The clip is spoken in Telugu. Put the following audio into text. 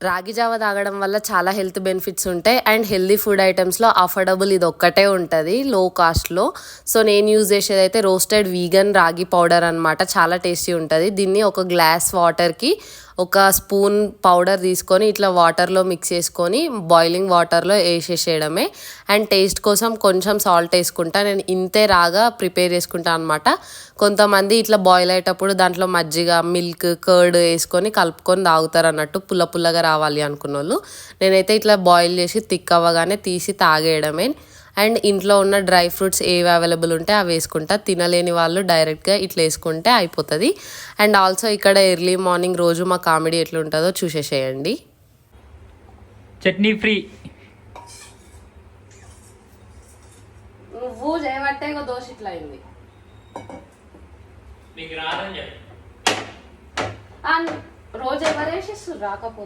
రాగి జావ తాగడం వల్ల చాలా హెల్త్ బెనిఫిట్స్ ఉంటాయి అండ్ హెల్దీ ఫుడ్ ఐటమ్స్లో అఫోర్డబుల్ ఇది ఒక్కటే ఉంటుంది లో కాస్ట్లో. సో నేను యూజ్ చేసేది అయితే రోస్టెడ్ వీగన్ రాగి పౌడర్ అనమాట. చాలా టేస్టీ ఉంటుంది. దీన్ని ఒక గ్లాస్ వాటర్కి ఒక స్పూన్ పౌడర్ తీసుకొని ఇట్లా వాటర్లో మిక్స్ చేసుకొని బాయిలింగ్ వాటర్లో వేసేసేయడమే. అండ్ టేస్ట్ కోసం కొంచెం సాల్ట్ వేసుకుంటా. నేను ఇంతే రాగా ప్రిపేర్ చేసుకుంటాను అనమాట. కొంతమంది ఇట్లా బాయిల్ అయ్యేటప్పుడు దాంట్లో మజ్జిగ మిల్క్ కర్డ్ వేసుకొని కలుపుకొని తాగుతారు అన్నట్టు, పుల్ల పుల్లగా రావాలి అనుకున్న వాళ్ళు. నేనైతే ఇట్లా బాయిల్ చేసి థిక్ అవ్వగానే తీసి తాగేయడమే. అండ్ ఇంట్లో ఉన్న డ్రై ఫ్రూట్స్ ఏవి అవైలబుల్ ఉంటే అవి వేసుకుంటా. తినలేని వాళ్ళు డైరెక్ట్గా ఇట్లా వేసుకుంటే అయిపోతుంది. అండ్ ఆల్సో ఇక్కడ ఎర్లీ మార్నింగ్ రోజు మా కామెడీ ఎట్లుంటుందో చూసేసేయండి. చట్నీ ఫ్రీ నువ్వు చేయబట్టే దోశ ఇట్లా అయింది. రోజు ఎవరు వేసేస్తారు రాకపోతే